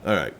All right.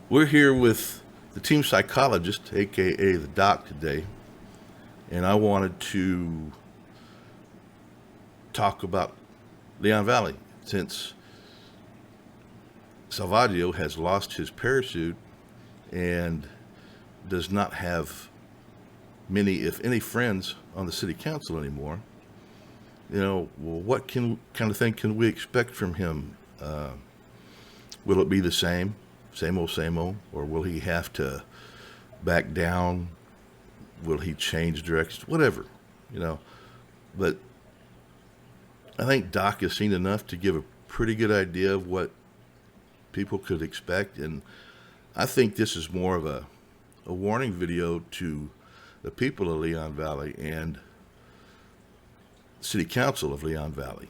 We're here with the team psychologist, aka the doc, today, and I wanted to talk about Leon Valley since Salvaggio has lost his parachute and does not have many, if any, friends on the city council anymore. Well, what kind of thing can we expect from him? Will it be the same old, or will he have to back down? Will he change directions? Whatever, you know. But I think Doc has seen enough to give a pretty good idea of what people could expect, and I think this is more of a warning video to the people of Leon Valley and City Council of Leon Valley.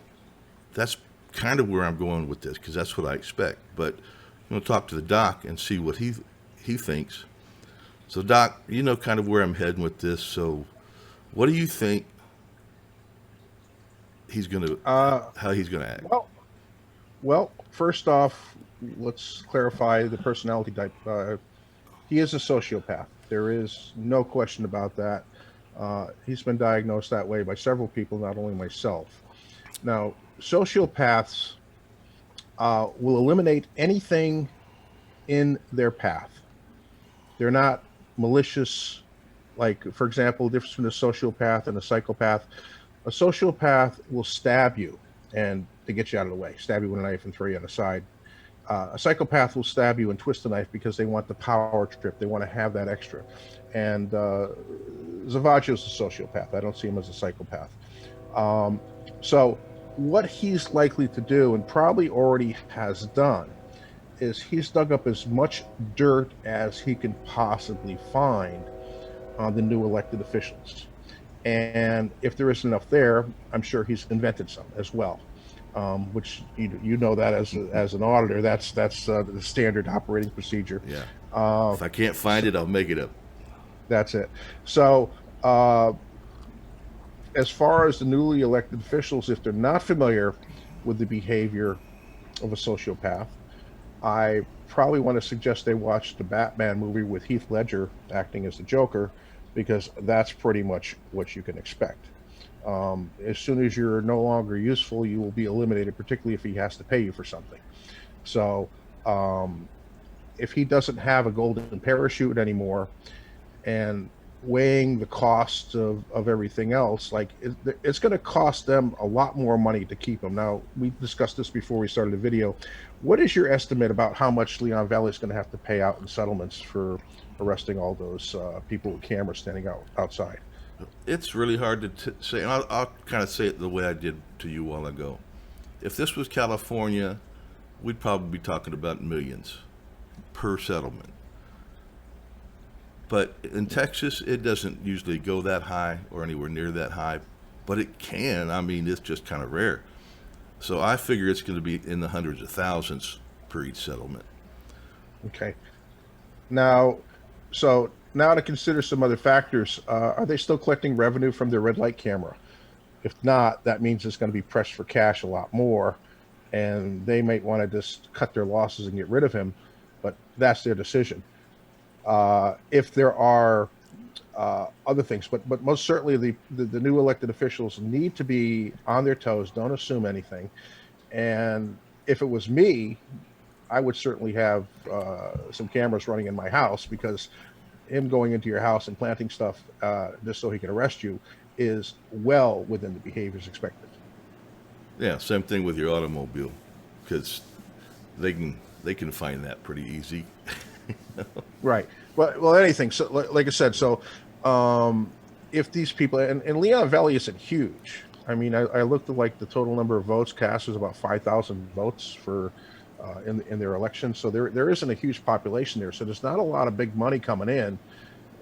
That's kind of where I'm going with this, because that's what I expect. But I'm going to talk to the doc and see what he thinks. So, Doc, you know kind of where I'm heading with this. So, what do you think how he's going to act? Well, first off, let's clarify the personality type. He is a sociopath. There is no question about that. He's been diagnosed that way by several people, not only myself. Now, sociopaths will eliminate anything in their path. They're not malicious. Like, for example, the difference between a sociopath and a psychopath. A sociopath will stab you and to get you out of the way, stab you with a knife and throw you on the side. A psychopath will stab you and twist the knife because they want the power trip. They want to have that extra. And Salvaggio's a sociopath. I don't see him as a psychopath. So what he's likely to do, and probably already has done, is he's dug up as much dirt as he can possibly find on the new elected officials. And if there isn't enough there, I'm sure he's invented some as well. Which you know that as an auditor, that's the standard operating procedure. Yeah. If I can't find it, I'll make it up. That's it. So, as far as the newly elected officials, if they're not familiar with the behavior of a sociopath, I probably want to suggest they watch the Batman movie with Heath Ledger acting as the Joker, because that's pretty much what you can expect. As soon as you're no longer useful, you will be eliminated, particularly if he has to pay you for something. So if he doesn't have a golden parachute anymore, and weighing the cost of everything else, like it's going to cost them a lot more money to keep him. Now, we discussed this before we started the video. What is your estimate about how much Leon Valley is going to have to pay out in settlements for arresting all those people with cameras standing outside? It's really hard to say, and I'll kind of say it the way I did to you a while ago. If this was California, we'd probably be talking about millions per settlement. But in Texas, it doesn't usually go that high or anywhere near that high, but it can. I mean, it's just kind of rare. So I figure it's going to be in the hundreds of thousands per each settlement. Okay. Now to consider some other factors, are they still collecting revenue from their red light camera? If not, that means it's going to be pressed for cash a lot more, and they might want to just cut their losses and get rid of him, but that's their decision. If there are other things, but most certainly the new elected officials need to be on their toes. Don't assume anything. And if it was me, I would certainly have some cameras running in my house, because him going into your house and planting stuff just so he can arrest you is well within the behaviors expected. Yeah, same thing with your automobile, because they can find that pretty easy. Right. Well, anything. So, like I said, so if these people, and Leon Valley isn't huge. I mean, I looked at like the total number of votes cast was about 5,000 votes for in their election. So there isn't a huge population there. So there's not a lot of big money coming in,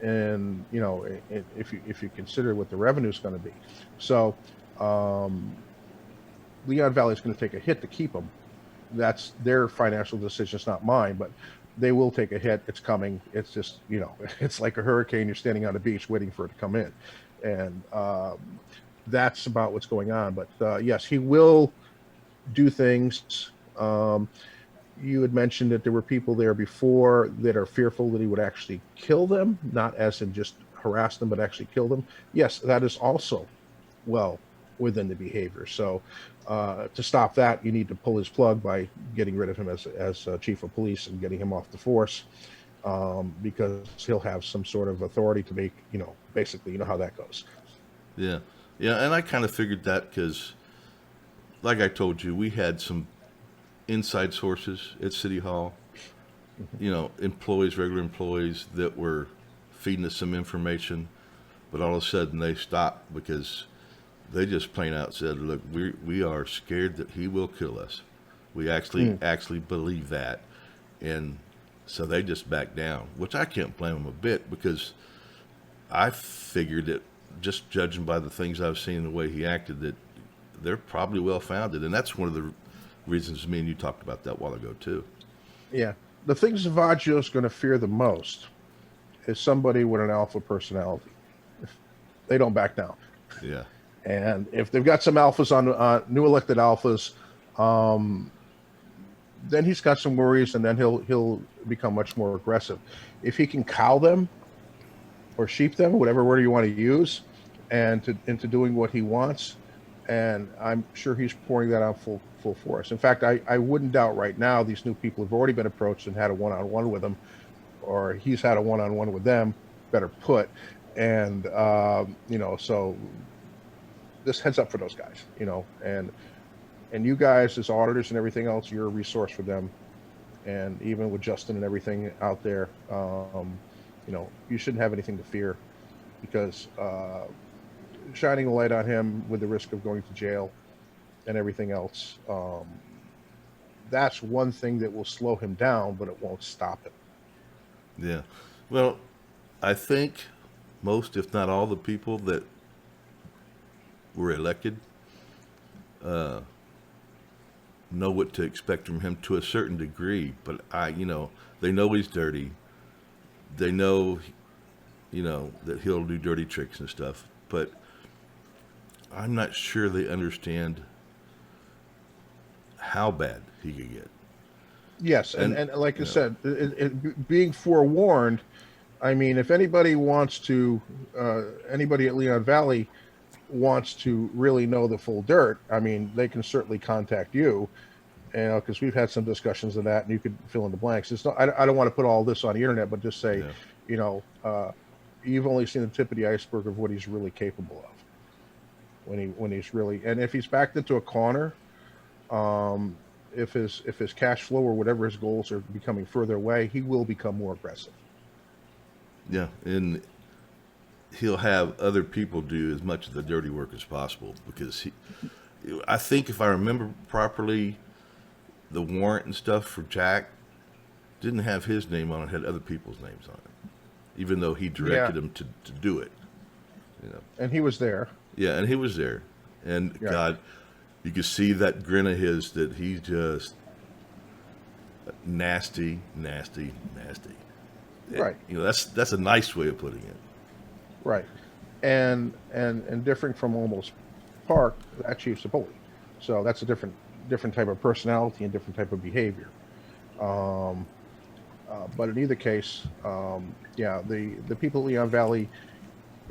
and if you consider what the revenue is going to be. So Leon Valley is going to take a hit to keep them. That's their financial decision. It's not mine, but they will take a hit. It's coming. It's just, it's like a hurricane. You're standing on a beach waiting for it to come in. And that's about what's going on. But yes, he will do things. you had mentioned that there were people there before that are fearful that he would actually kill them, not as in just harass them, but actually kill them. Yes, that is also well within the behavior. So to stop that, you need to pull his plug by getting rid of him as chief of police and getting him off the force, because he'll have some sort of authority to make, basically, you know how that goes. Yeah. Yeah. And I kind of figured that because, like I told you, we had some inside sources at City Hall, employees, regular employees that were feeding us some information, but all of a sudden they stopped because they just plain out said, "Look, we are scared that he will kill us. We actually believe that," and so they just backed down, which I can't blame them a bit because I figured that just judging by the things I've seen, the way he acted, that they're probably well founded, and that's one of the reasons me and you talked about that a while ago too. Yeah. The thing Salvaggio is going to fear the most is somebody with an alpha personality. If they don't back down. Yeah. And if they've got some alphas on new elected alphas, then he's got some worries, and then he'll become much more aggressive. If he can cow them or sheep them, whatever word you want to use, and into doing what he wants, and I'm sure he's pouring that out full force. In fact, I wouldn't doubt right now these new people have already been approached and had a one-on-one with him, or he's had a one-on-one with them, better put, and so this heads up for those guys, and you guys as auditors and everything else, you're a resource for them. And even with Justin and everything out there, you shouldn't have anything to fear, because shining a light on him with the risk of going to jail and everything else, that's one thing that will slow him down, but it won't stop him. Yeah. Well, I think most, if not all, the people that were elected know what to expect from him to a certain degree. But they know he's dirty. They know, that he'll do dirty tricks and stuff. But I'm not sure they understand how bad he could get. Yes, and like I said, being forewarned. I mean, if anybody wants to, anybody at Leon Valley wants to really know the full dirt, I mean, they can certainly contact you, because we've had some discussions of that, and you could fill in the blanks. It's not, I don't want to put all this on the internet, but just say, you've only seen the tip of the iceberg of what he's really capable of when he's really, and if he's backed into a corner, if his cash flow or whatever his goals are becoming further away, he will become more aggressive. Yeah, and he'll have other people do as much of the dirty work as possible, because I think if I remember properly, the warrant and stuff for Jack didn't have his name on it, had other people's names on it, even though he directed him to do it. And he was there. Yeah, and he was there. And Yeah. God, you could see that grin of his, that he's just nasty, nasty, nasty. Right. That's a nice way of putting it. Right. And differing from Almost Park, that chief's a bully. So that's a different type of personality and different type of behavior. But in either case, the people at Leon Valley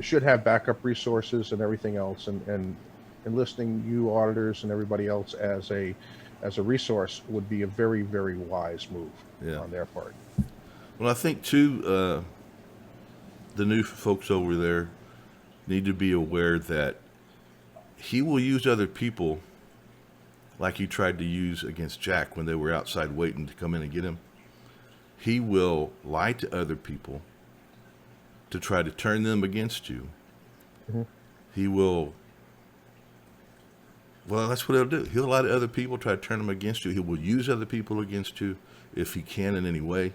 should have backup resources and everything else, and enlisting you auditors and everybody else as a resource would be a very, very wise move on their part. Well, I think too, the new folks over there need to be aware that he will use other people like he tried to use against Jack when they were outside waiting to come in and get him. He will lie to other people to try to turn them against you. Mm-hmm. He will, well, that's what he'll do. He'll lie to other people, try to turn them against you. He will use other people against you if he can in any way.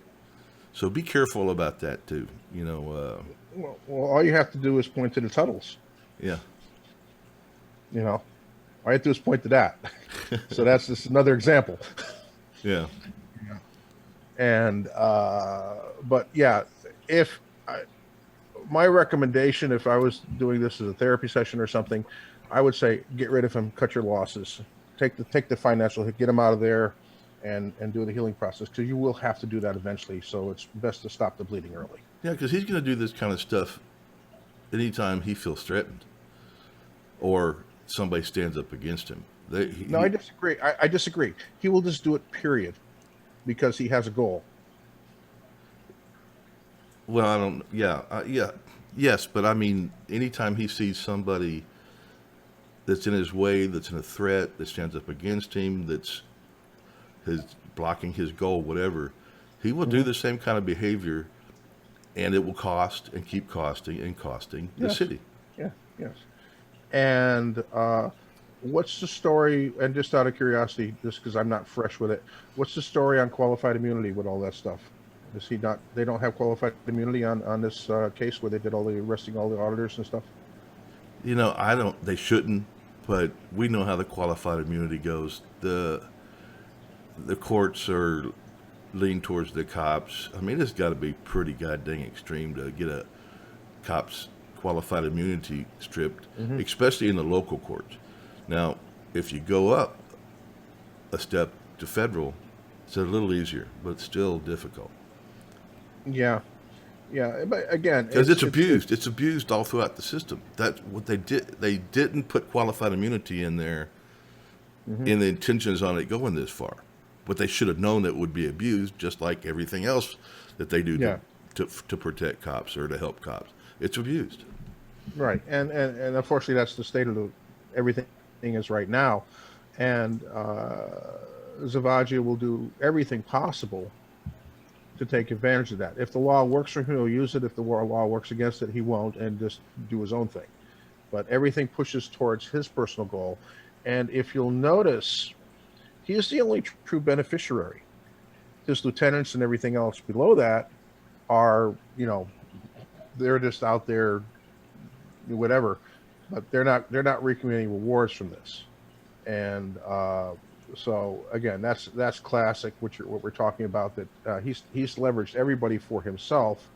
So be careful about that too. Well, all you have to do is point to the tunnels. Yeah. All you have to do is point to that. So that's just another example. Yeah. And but yeah, my recommendation, if I was doing this as a therapy session or something, I would say get rid of him, cut your losses, take the financial hit, get him out of there, and do the healing process, because you will have to do that eventually. So it's best to stop the bleeding early. Yeah, because he's going to do this kind of stuff anytime he feels threatened or somebody stands up against him. No, I disagree. I disagree. He will just do it, period, because he has a goal. Well, I don't. Yeah, yeah, yes, but I mean, anytime he sees somebody that's in his way, that's in a threat, that stands up against him, that's his blocking his goal, whatever, he will do the same kind of behavior, and it will cost and keep costing and costing the Yes. city. Yeah. Yes. And what's the story? And just out of curiosity, just because I'm not fresh with it, what's the story on qualified immunity with all that stuff? Is he not? They don't have qualified immunity on this case where they did all the arresting all the auditors and stuff. You know, I don't. They shouldn't, but we know how the qualified immunity goes. The courts are lean towards the cops. I mean, it's got to be pretty goddamn extreme to get a cop's qualified immunity stripped, especially in the local courts. Now, if you go up a step to federal, it's a little easier, but it's still difficult. Yeah. Yeah. But again, Because it's abused. It's abused all throughout the system. That's what they did. They didn't put qualified immunity in there in the intentions on it going this far. But they should have known that it would be abused, just like everything else that they do Yeah. to protect cops or to help cops. It's abused. Right, and unfortunately, that's the state of everything is right now, and Salvaggio will do everything possible to take advantage of that. If the law works for him, he'll use it. If the law works against it, he won't, and just do his own thing. But everything pushes towards his personal goal, and if you'll notice, he is the only true beneficiary. His lieutenants and everything else below that are, they're just out there whatever, but they're not reaping any rewards from this. And so again, that's classic. What we're talking about, that he's leveraged everybody for himself,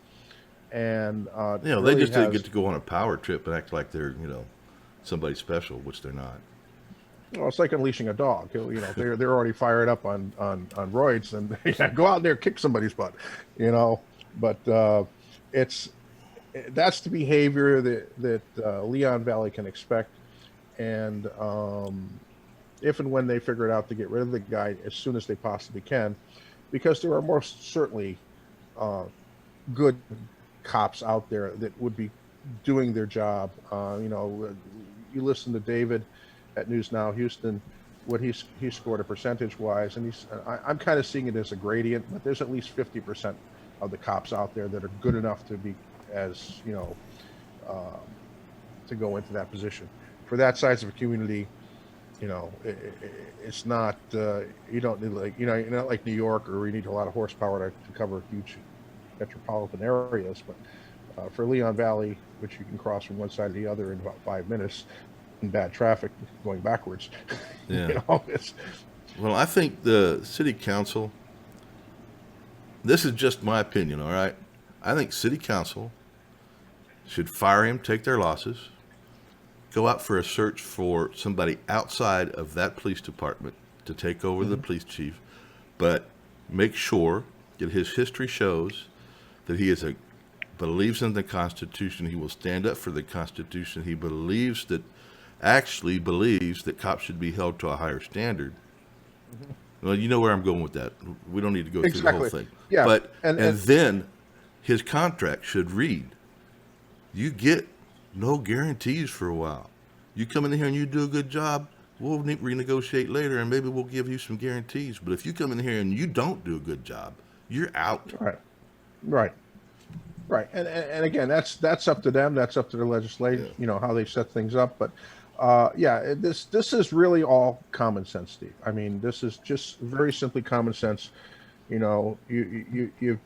and They really just didn't get to go on a power trip and act like they're somebody special, which they're not. Well, it's like unleashing a dog. They're already fired up on roids, and go out there, kick somebody's butt, But it's that's the behavior that Leon Valley can expect, and if and when they figure it out, to get rid of the guy as soon as they possibly can, because there are most certainly good cops out there that would be doing their job. You listen to David at News Now Houston, what he scored a percentage wise, and I'm kind of seeing it as a gradient, but there's at least 50% of the cops out there that are good enough to be as to go into that position. For that size of a community, it's not you don't need you're not like New York, or we need a lot of horsepower to cover huge metropolitan areas. But for Leon Valley, which you can cross from one side to the other in about 5 minutes in bad traffic going backwards, Yeah. Well, I think the city council, this is just my opinion, all right? I think city council should fire him, take their losses, go out for a search for somebody outside of that police department to take over the police chief, but make sure that his history shows that he believes in the Constitution. He will stand up for the Constitution. He actually believes that cops should be held to a higher standard. Well, you know where I'm going with that. We don't need to go through the whole thing. Yeah. But and then his contract should read, you get no guarantees for a while. You come in here and you do a good job, we'll renegotiate later, and maybe we'll give you some guarantees. But if you come in here and you don't do a good job, you're out. Right. And again, that's up to them. That's up to the legislature, how they set things up. But this is really all common sense, Steve. I mean, this is just very simply common sense. You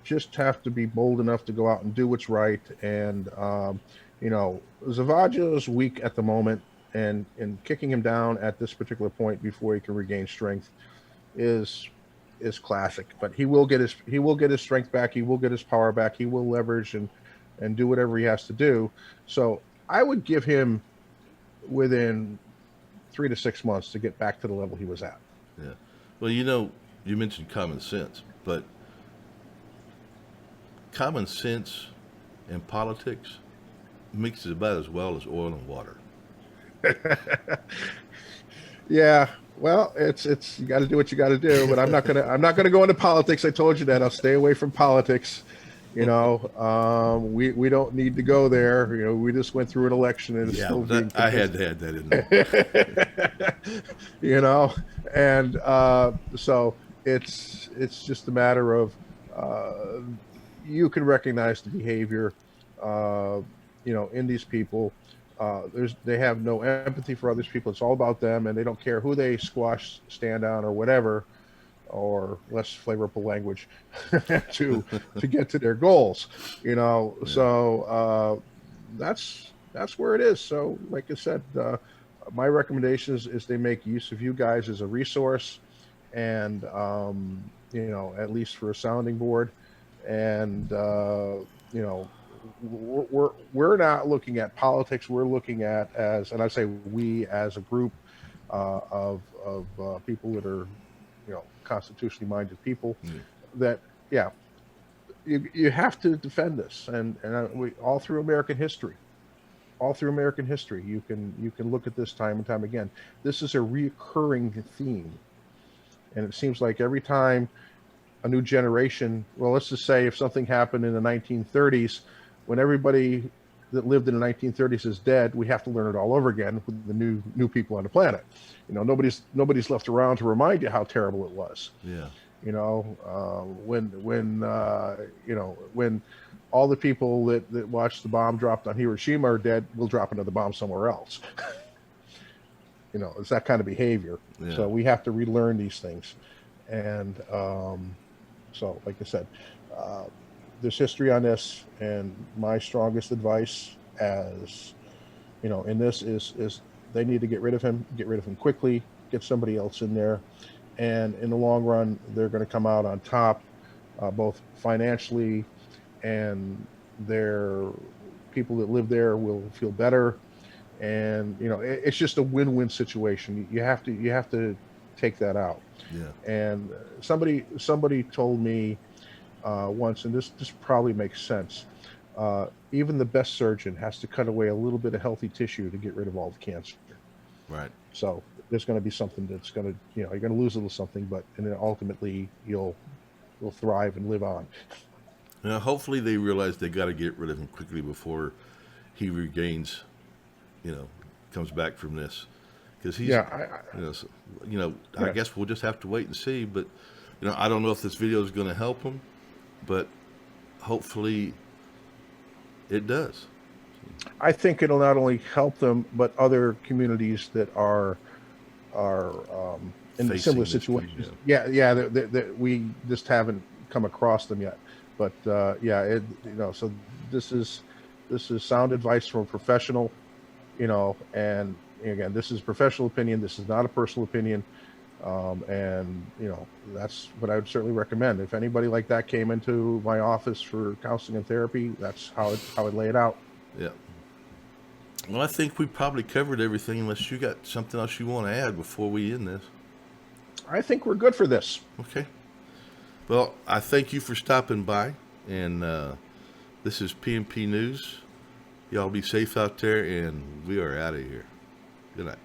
just have to be bold enough to go out and do what's right. And Salvaggio is weak at the moment, and kicking him down at this particular point before he can regain strength is classic. But he will get his strength back. He will get his power back. He will leverage and do whatever he has to do. So I would give him within 3 to 6 months to get back to the level he was at. Yeah. Well, you mentioned common sense, but common sense in politics mixes about as well as oil and water. Yeah, well, it's you got to do what you got to do, but I'm not gonna go into politics. I told you that I'll stay away from politics. We don't need to go there. We just went through an election and it's Yeah, still being I had contested. to add that in there. you know, and so it's just a matter of uh, you can recognize the behavior, uh, in these people. They have no empathy for others people. It's all about them, and they don't care who they squash, stand on, or whatever, or less flavorful language to to get to their goals. Yeah, So that's where it is. So, like I said, my recommendation is they make use of you guys as a resource, and at least for a sounding board, and you know we're not looking at politics. We're looking at, as, and I say we, as a group of people that are constitutionally minded people, yeah, that, yeah, you have to defend this, and we all through American history. All through American history, you can look at this time and time again. This is a recurring theme, and it seems like every time a new generation, well, let's just say if something happened in the 1930s, when everybody that lived in the 1930s is dead, we have to learn it all over again with the new people on the planet. Nobody's left around to remind you how terrible it was. yeah, When all the people that watched the bomb dropped on Hiroshima are dead, we'll drop another bomb somewhere else. It's that kind of behavior. yeah. So we have to relearn these things. And so, like I said, uh, there's history on this, and my strongest advice, as in this, is they need to get rid of him quickly, get somebody else in there, and in the long run, they're going to come out on top, both financially, and their people that live there will feel better, and it's just a win-win situation. You have to take that out. Yeah. And somebody told me once, and this probably makes sense. Even the best surgeon has to cut away a little bit of healthy tissue to get rid of all the cancer. Right. So there's going to be something that's going to, you're going to lose a little something, and then ultimately you'll thrive and live on. Now, hopefully they realize they got to get rid of him quickly before he regains, you know, comes back from this, because he's, Yeah, you know, so, I yeah. guess we'll just have to wait and see. But, I don't know if this video is going to help him, but hopefully it does. I think it'll not only help them, but other communities that are in Facing similar this too, situations. Yeah, that we just haven't come across them yet. But yeah, so this is sound advice from a professional, and again, this is professional opinion. This is not a personal opinion. And that's what I would certainly recommend. If anybody like that came into my office for counseling and therapy, that's how I'd lay it out. Yeah. Well, I think we probably covered everything, unless you got something else you want to add before we end this. I think we're good for this. Okay. Well, I thank you for stopping by, and this is PNP News. Y'all be safe out there, and we are out of here. Good night.